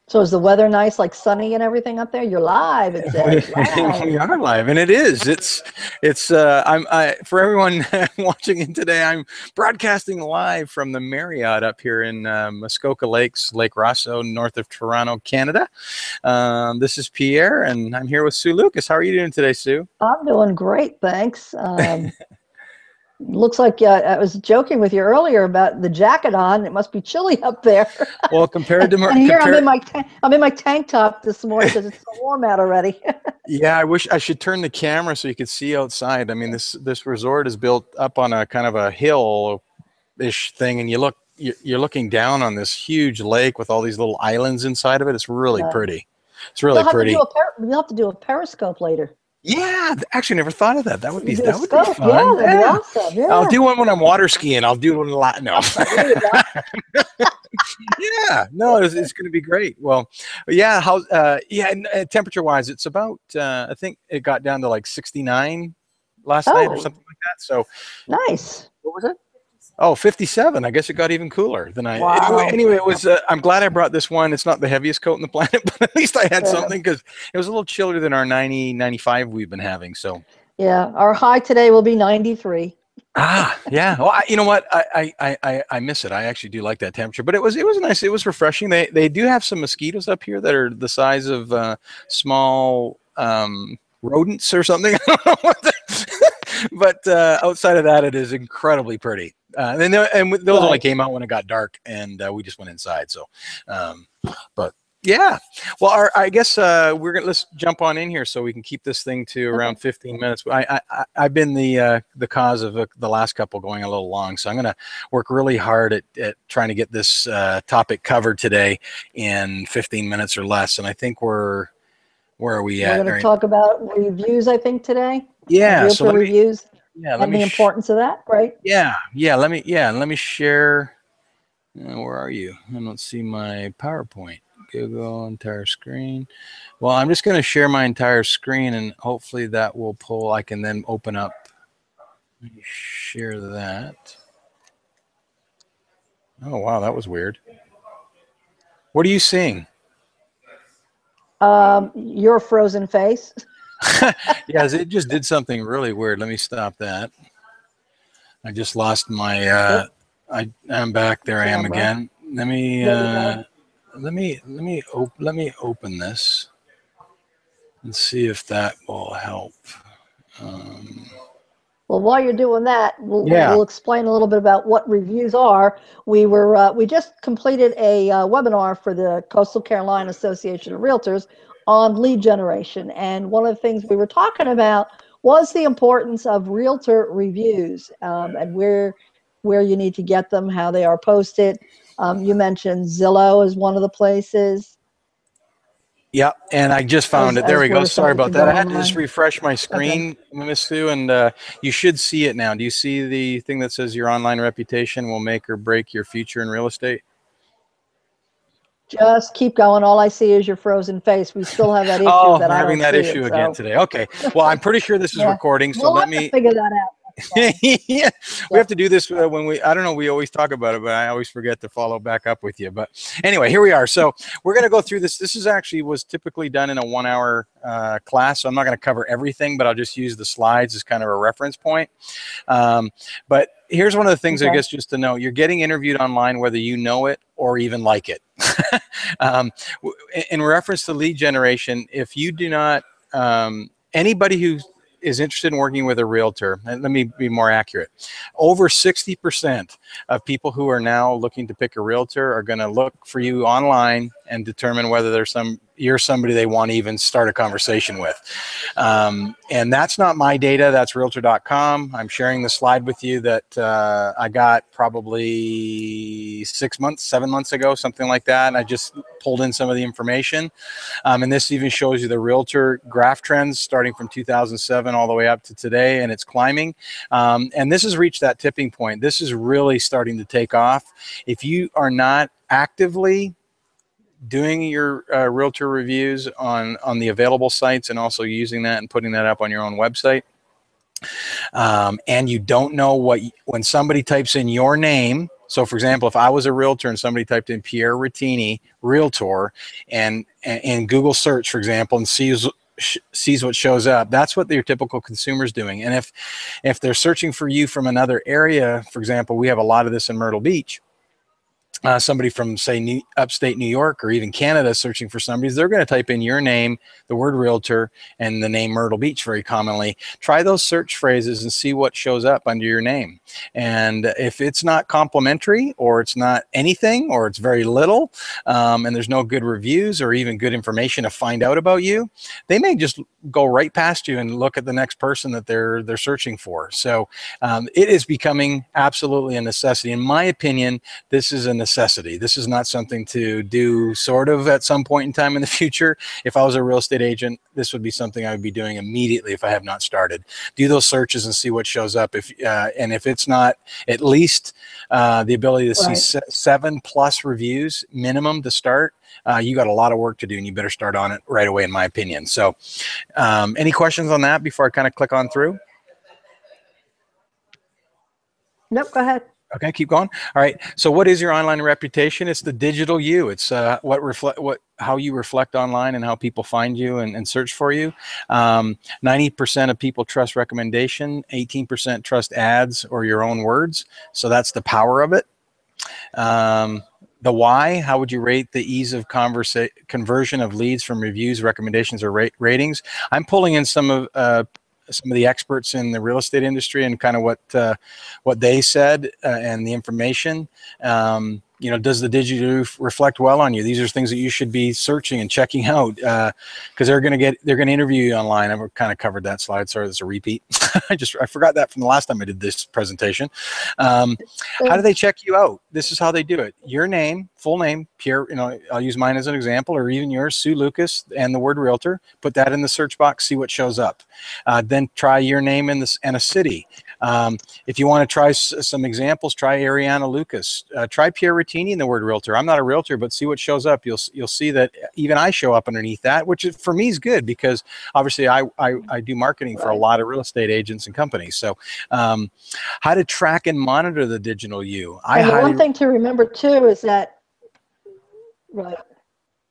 So is the weather nice, like sunny and everything up there? You're live, it says. Wow. We are live, and it is. It's. For everyone watching in today, I'm broadcasting live from the Marriott up here in Muskoka Lakes, Lake Rosso, north of Toronto, Canada. This is Pierre, and I'm here with Sue Lucas. How are you doing today, Sue? I'm doing great, thanks. Looks like I was joking with you earlier about the jacket on. It must be chilly up there. Well, compared to and here I'm in my tank top this morning because it's so warm out already. Yeah, I wish I should turn the camera so you could see outside. I mean, this resort is built up on a kind of a hill-ish thing, and you're looking down on this huge lake with all these little islands inside of it. It's really pretty. It's really pretty. You'll have to do a periscope later. Yeah, actually, never thought of that. That would be fun. Yeah, that'd be awesome. Yeah. I'll do one when I'm water skiing. I'll do one a lot. No. Yeah, no, it's going to be great. Well, yeah, temperature wise, it's about, I think it got down to like 69 last night or something like that. So nice. What was it? Oh, 57. I guess it got even cooler than I. Wow. Anyway, it was. I'm glad I brought this one. It's not the heaviest coat on the planet, but at least I had something because it was a little chillier than our 90, 95 we've been having. So. Yeah, our high today will be 93. Yeah. Well, you know what? I miss it. I actually do like that temperature, but it was nice. It was refreshing. They do have some mosquitoes up here that are the size of small rodents or something. I don't know what but outside of that, it is incredibly pretty. And those only came out when it got dark, and we just went inside. So, but yeah. Well, I guess let's jump on in here so we can keep this thing to around 15 minutes. I've been the cause of the last couple going a little long, so I'm going to work really hard at trying to get this topic covered today in 15 minutes or less. And I think where are we at? We're going to talk about reviews, I think, today. Yeah. So reviews. Yeah. And the importance of that, right? Yeah. Let me share. Where are you? I don't see my PowerPoint. Google entire screen. Well, I'm just going to share my entire screen, and hopefully that will pull. I can then open up. Let me share that. Oh, wow. That was weird. What are you seeing? Your frozen face. Yes, it just did something really weird. Let me stop that. I just lost my. I'm back. There I am again. Let me open this and see if that will help. Well, while you're doing that, we'll explain a little bit about what reviews are. We just completed a webinar for the Coastal Carolina Association of Realtors on lead generation, and one of the things we were talking about was the importance of realtor reviews and where you need to get them, how they are posted. You mentioned Zillow is one of the places. Yeah, and I just found it. There we go. Sorry about that. I had to just refresh my screen, Miss Sue, and you should see it now. Do you see the thing that says your online reputation will make or break your future in real estate? Just keep going. All I see is your frozen face. We still have that issue. I'm having that issue again today. Okay. Well, I'm pretty sure this is recording, so let me figure that out. Yeah, we have to do this when I don't know, we always talk about it, but I always forget to follow back up with you. But anyway, here we are. So we're going to go through this. This was typically done in a 1-hour class. So I'm not going to cover everything, but I'll just use the slides as kind of a reference point. But here's one of the things, I guess, just to know, you're getting interviewed online, whether you know it or even like it. In reference to lead generation, if you do not, anybody who is interested in working with a realtor, and let me be more accurate, over 60% of people who are now looking to pick a realtor are going to look for you online and determine whether you're somebody they want to even start a conversation with. And that's not my data. That's Realtor.com. I'm sharing the slide with you that I got probably 7 months ago, something like that. And I just pulled in some of the information. And this even shows you the realtor graph trends starting from 2007 all the way up to today, and it's climbing. And this has reached that tipping point. This is really starting to take off. If you are not actively doing your realtor reviews on the available sites and also using that and putting that up on your own website, and you don't know when somebody types in your name So for example, if I was a realtor and somebody typed in Pierre Rattini, Realtor, and Google search, for example, and sees what shows up, that's what your typical consumer's doing. And if they're searching for you from another area, for example, we have a lot of this in Myrtle Beach. Somebody from, say, upstate New York or even Canada searching for somebody, they're going to type in your name, the word realtor, and the name Myrtle Beach very commonly. Try those search phrases and see what shows up under your name. And if it's not complimentary, or it's not anything, or it's very little, and there's no good reviews or even good information to find out about you, they may just go right past you and look at the next person that they're searching for. So it is becoming absolutely a necessity. In my opinion, this is a necessity. This is not something to do sort of at some point in time in the future. If I was a real estate agent, this would be something I would be doing immediately if I have not started. Do those searches and see what shows up. And if it's not at least the ability to see 7+ reviews minimum to start, you got a lot of work to do, and you better start on it right away, in my opinion. So any questions on that before I kind of click on through? Nope, go ahead. Okay, keep going. All right. So what is your online reputation? It's the digital you. It's how you reflect online and how people find you and search for you. 90% of people trust recommendation. 18% trust ads or your own words. So that's the power of it. The why, how would you rate the ease of conversion of leads from reviews, recommendations, or ratings? I'm pulling in some of the experts in the real estate industry and kind of what they said and the information. Does the digital reflect well on you? These are things that you should be searching and checking out because they're going to interview you online. I've kind of covered that slide. Sorry, that's a repeat. I forgot that from the last time I did this presentation. How do they check you out? This is how they do it. Your name, full name, Pierre, I'll use mine as an example, or even yours, Sue Lucas, and the word realtor. Put that in the search box, see what shows up. Then try your name and a city. If you want to try some examples, try Ariana Lucas. Try Pierre Rattini and the word realtor. I'm not a realtor, but see what shows up. You'll see that even I show up underneath that, which for me is good because obviously I do marketing for a lot of real estate agents and companies. So how to track and monitor the digital you. One thing to remember too is that, right.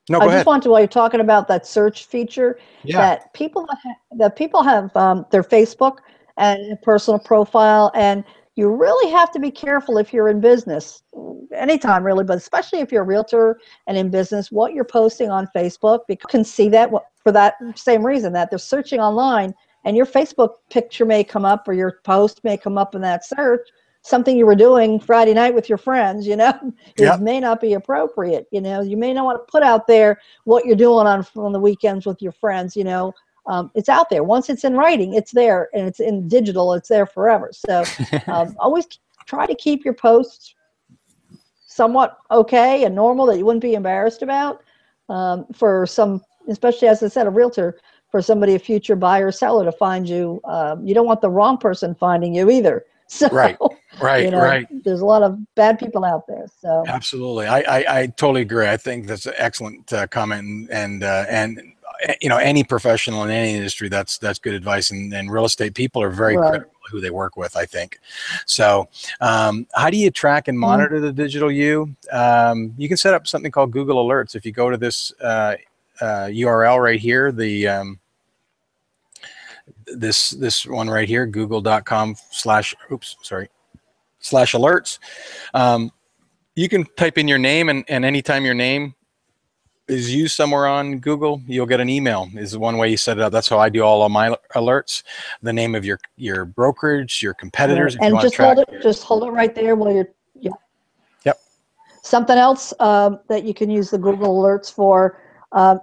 No, go ahead. I just want to, while you're talking about that search feature, that people have their Facebook and a personal profile, and you really have to be careful if you're in business, anytime really, but especially if you're a realtor and in business, what you're posting on Facebook, because you can see that for that same reason, that they're searching online and your Facebook picture may come up or your post may come up in that search, something you were doing Friday night with your friends, it may not be appropriate. You may not want to put out there what you're doing on the weekends with your friends, it's out there. Once it's in writing, it's there, and it's in digital, it's there forever. So always try to keep your posts somewhat okay and normal that you wouldn't be embarrassed about for some, especially as I said, a realtor, for somebody, a future buyer or seller to find you. You don't want the wrong person finding you either. So, right. There's a lot of bad people out there. So absolutely, I totally agree. I think that's an excellent comment, and any professional in any industry, that's good advice. And real estate people are very critical of who they work with, I think. So how do you track and monitor the digital you? You can set up something called Google Alerts. If you go to this URL right here, this one right here, google.com/alerts. You can type in your name, and anytime your name is used somewhere on Google, you'll get an email. Is one way you set it up. That's how I do all of my alerts. The name of your brokerage, your competitors. And just hold it right there while you're. Yep. Something else that you can use the Google Alerts for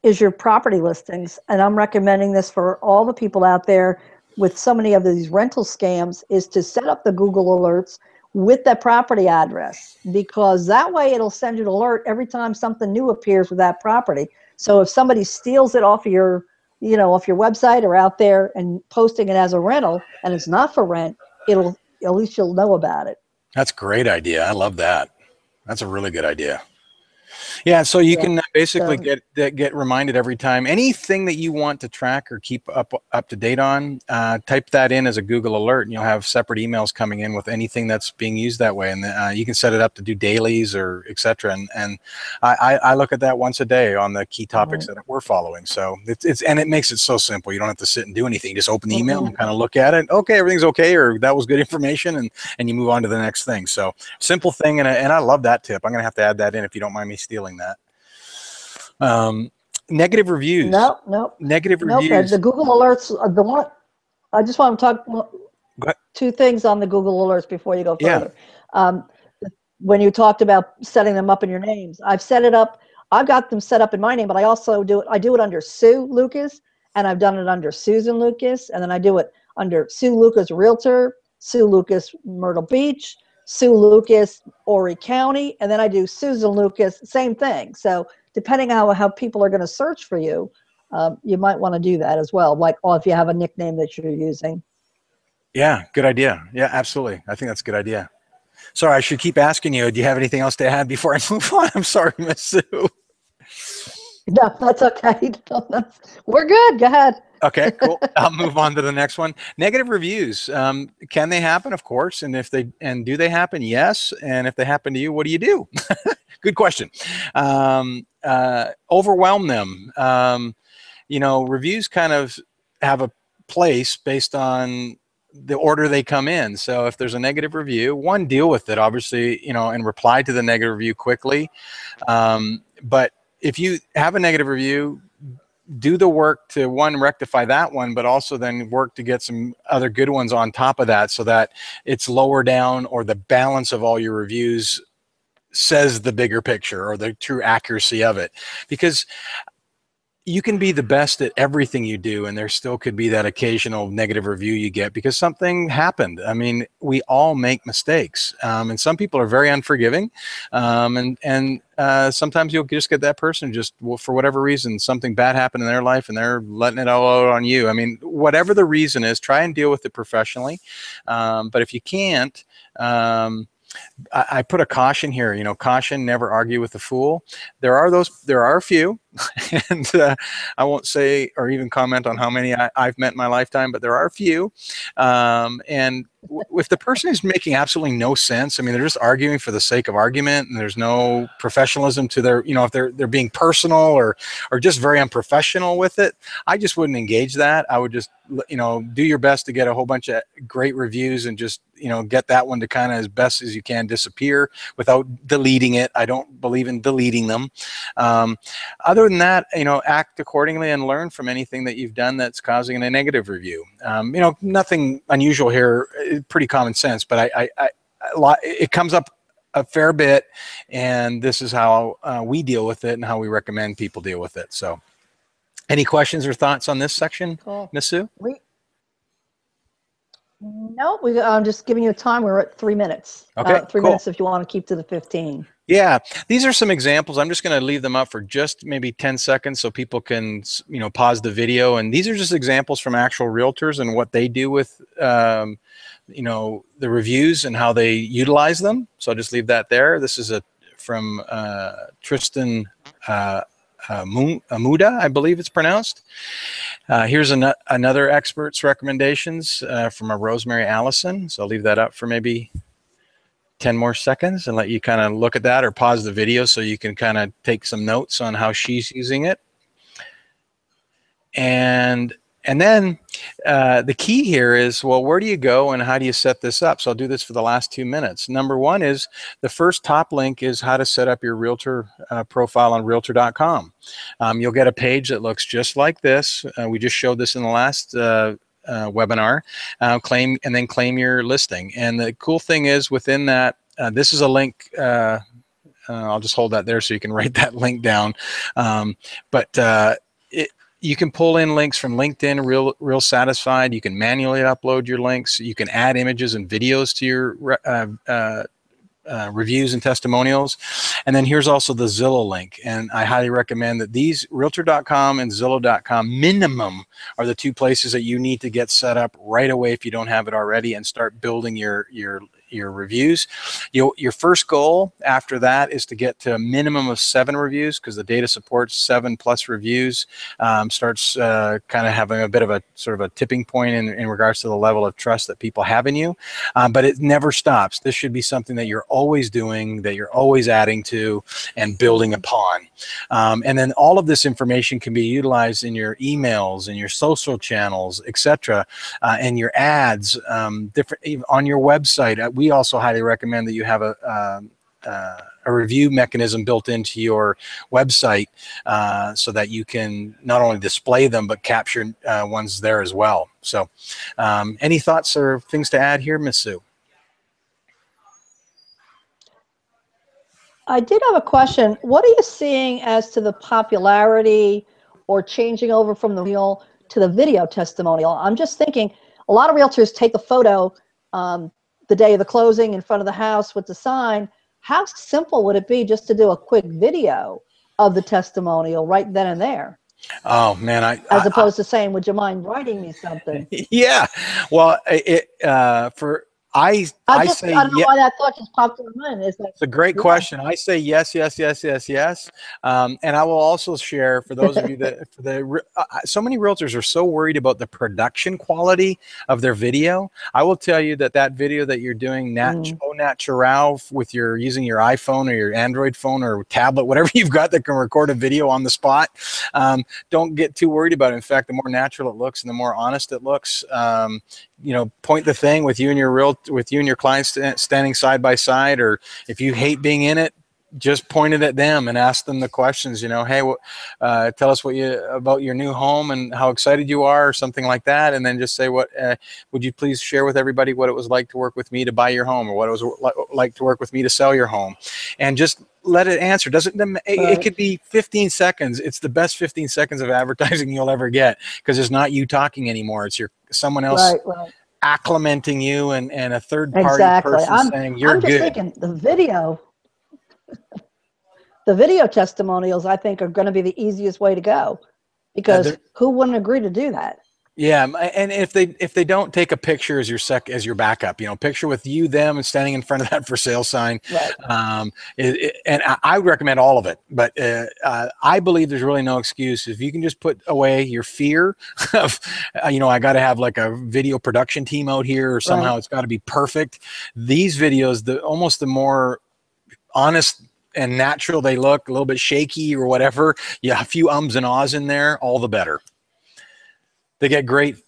is your property listings. And I'm recommending this for all the people out there with so many of these rental scams, is to set up the Google Alerts with that property address, because that way it'll send you an alert every time something new appears with that property. So if somebody steals it off your website or out there and posting it as a rental and it's not for rent, at least you'll know about it. That's a great idea. I love that. That's a really good idea. Yeah, so you Yeah. can basically So, get reminded every time. Anything that you want to track or keep up to date on, type that in as a Google alert, and you'll have separate emails coming in with anything that's being used that way. And you can set it up to do dailies or etc. And I look at that once a day on the key topics that we're following. So and it makes it so simple. You don't have to sit and do anything. You just open the email and kind of look at it. Okay, everything's okay, or that was good information, and you move on to the next thing. So simple thing, and I love that tip. I'm gonna have to add that in if you don't mind me stealing that. Negative reviews. Negative reviews. The Google alerts are the one. I just want to talk two things on the Google alerts before you go further. Yeah. When you talked about setting them up in your names, I've set it up. I've got them set up in my name, but I also do it. I do it under Sue Lucas, and I've done it under Susan Lucas, and then I do it under Sue Lucas Realtor, Sue Lucas Myrtle Beach, Sue Lucas Horry County, and then I do Susan Lucas, same thing. So depending on how people are going to search for you, you might want to do that as well. Like, if you have a nickname that you're using. Yeah, good idea. Yeah, absolutely. I think that's a good idea. Sorry, I should keep asking you. Do you have anything else to add before I move on? I'm sorry, Miss Sue. No, that's okay. We're good. Go ahead. Okay, cool. I'll move on to the next one. Negative reviews. Can they happen? Of course. And do they happen? Yes. And if they happen to you, what do you do? Good question. Overwhelm them. Reviews kind of have a place based on the order they come in. So if there's a negative review, deal with it, obviously, and reply to the negative review quickly. But if you have a negative review, do the work to rectify that one, but also then work to get some other good ones on top of that, so that it's lower down, or the balance of all your reviews says the bigger picture or the true accuracy of it. Because you can be the best at everything you do, and there still could be that occasional negative review you get because something happened. I mean, we all make mistakes, and some people are very unforgiving, and sometimes you'll just get that person for whatever reason, something bad happened in their life, and they're letting it all out on you. I mean, whatever the reason is, try and deal with it professionally. But if you can't, I put a caution here, caution, never argue with a fool. There are a few, and I won't say or even comment on how many I've met in my lifetime, but there are a few. And if the person is making absolutely no sense, I mean, they're just arguing for the sake of argument, and there's no professionalism to their, if they're being personal or just very unprofessional with it, I just wouldn't engage that. I would just, do your best to get a whole bunch of great reviews and just, get that one to kind of, as best as you can, disappear without deleting it. I don't believe in deleting them. Other than that, act accordingly and learn from anything that you've done that's causing a negative review. Nothing unusual here, pretty common sense, but it comes up a fair bit, and this is how we deal with it and how we recommend people deal with it. So any questions or thoughts on this section, Cool. Miss Sue? No, I'm just giving you a time. We're at 3 minutes. Okay, 3 cool. minutes if you want to keep to the 15. Yeah, these are some examples. I'm just going to leave them up for just maybe 10 seconds so people can, pause the video. And these are just examples from actual realtors and what they do with, the reviews and how they utilize them. So I'll just leave that there. This is from Tristan Amuda, I believe it's pronounced. Here's another expert's recommendations from a Rosemary Allison. So I'll leave that up for maybe 10 more seconds and let you kind of look at that, or pause the video so you can kind of take some notes on how she's using it. And then the key here is, well, where do you go and how do you set this up? So I'll do this for the last 2 minutes. Number one is, the first top link is how to set up your realtor profile on realtor.com. You'll get a page that looks just like this. We just showed this in the last webinar. Claim your listing. And the cool thing is, within that, this is a link. I'll just hold that there so you can write that link down. You can pull in links from LinkedIn, Real Satisfied. You can manually upload your links. You can add images and videos to your reviews and testimonials. And then here's also the Zillow link. And I highly recommend that these, Realtor.com and Zillow.com minimum, are the two places that you need to get set up right away if you don't have it already, and start building your your reviews. Your first goal after that is to get to a minimum of 7 reviews, because the data supports 7+ reviews. Starts kind of having a bit of a sort of a tipping point in regards to the level of trust that people have in you. But it never stops. This should be something that you're always doing, that you're always adding to and building upon. And then all of this information can be utilized in your emails, in your social channels, etc., and your ads, different on your website. We also highly recommend that you have a review mechanism built into your website, so that you can not only display them but capture ones there as well. So any thoughts or things to add here, Ms. Sue? I did have a question. What are you seeing as to the popularity or changing over from the real to the video testimonial? I'm just thinking a lot of realtors take a photo the day of the closing in front of the house with the sign. How simple would it be just to do a quick video of the testimonial right then and there? Oh man, as opposed to saying, "Would you mind writing me something?" Yeah, well, I say I don't know why that thought just popped in my mind. It's a great question. I say yes, yes, yes, yes, yes. And I will also share, for those of you that so many realtors are so worried about the production quality of their video. I will tell you that video that you're doing au natural with using your iPhone or your Android phone or tablet, whatever you've got that can record a video on the spot, don't get too worried about it. In fact, the more natural it looks and the more honest it looks, point the thing with you and your clients standing side by side, or if you hate being in it, just point it at them and ask them the questions. Hey, tell us about your new home and how excited you are, or something like that, and then just say, would you please share with everybody what it was like to work with me to buy your home, or what it was like to work with me to sell your home, and just let it answer. It could be 15 seconds. It's the best 15 seconds of advertising you'll ever get, because it's not you talking anymore. It's someone else acclimating you and a third party person saying you're good. I'm just thinking the video testimonials, I think, are going to be the easiest way to go, because who wouldn't agree to do that? Yeah, and if they don't take a picture as your backup, picture with you, them, and standing in front of that for sale sign. Right. And I would recommend all of it, but I believe there's really no excuse if you can just put away your fear of, I got to have like a video production team out here, or somehow it's got to be perfect. These videos, the more honest and natural they look, a little bit shaky or whatever, a few ums and ahs in there, all the better. They get great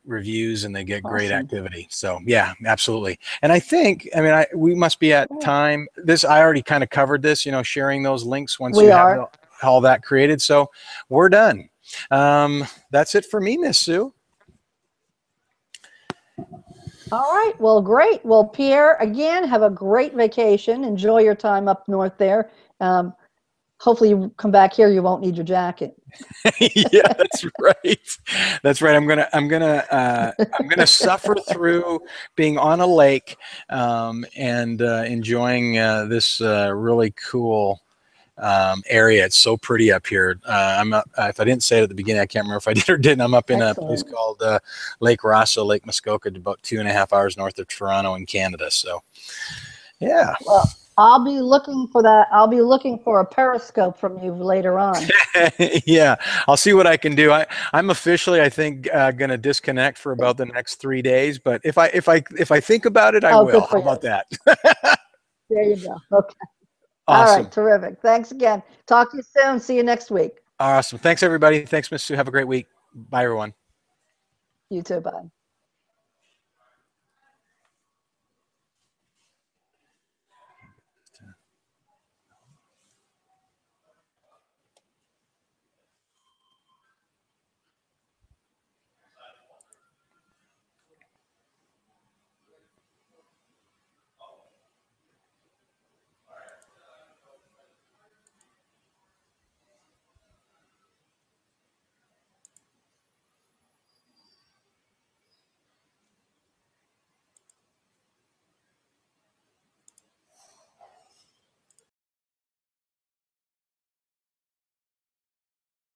reviews, and they get great activity. So yeah, absolutely. And I think, we must be at time. I already kind of covered this, sharing those links once you have all that created. So we're done. That's it for me, Miss Sue. All right. Well, great. Well, Pierre, again, have a great vacation. Enjoy your time up north there. Hopefully you come back here, you won't need your jacket. Yeah, that's right. That's right. I'm gonna suffer through being on a lake and enjoying this really cool area. It's so pretty up here. If I didn't say it at the beginning, I can't remember if I did or didn't. I'm up in a place called Lake Rosso, Lake Muskoka, about 2.5 hours north of Toronto in Canada. So yeah. Well, I'll be looking for that. I'll be looking for a periscope from you later on. Yeah, I'll see what I can do. I'm officially, I think, going to disconnect for about the next 3 days. But if I think about it, I will. How about that? There you go. Okay. Awesome. All right. Terrific. Thanks again. Talk to you soon. See you next week. Awesome. Thanks, everybody. Thanks, Ms. Sue. Have a great week. Bye, everyone. You too. Bye.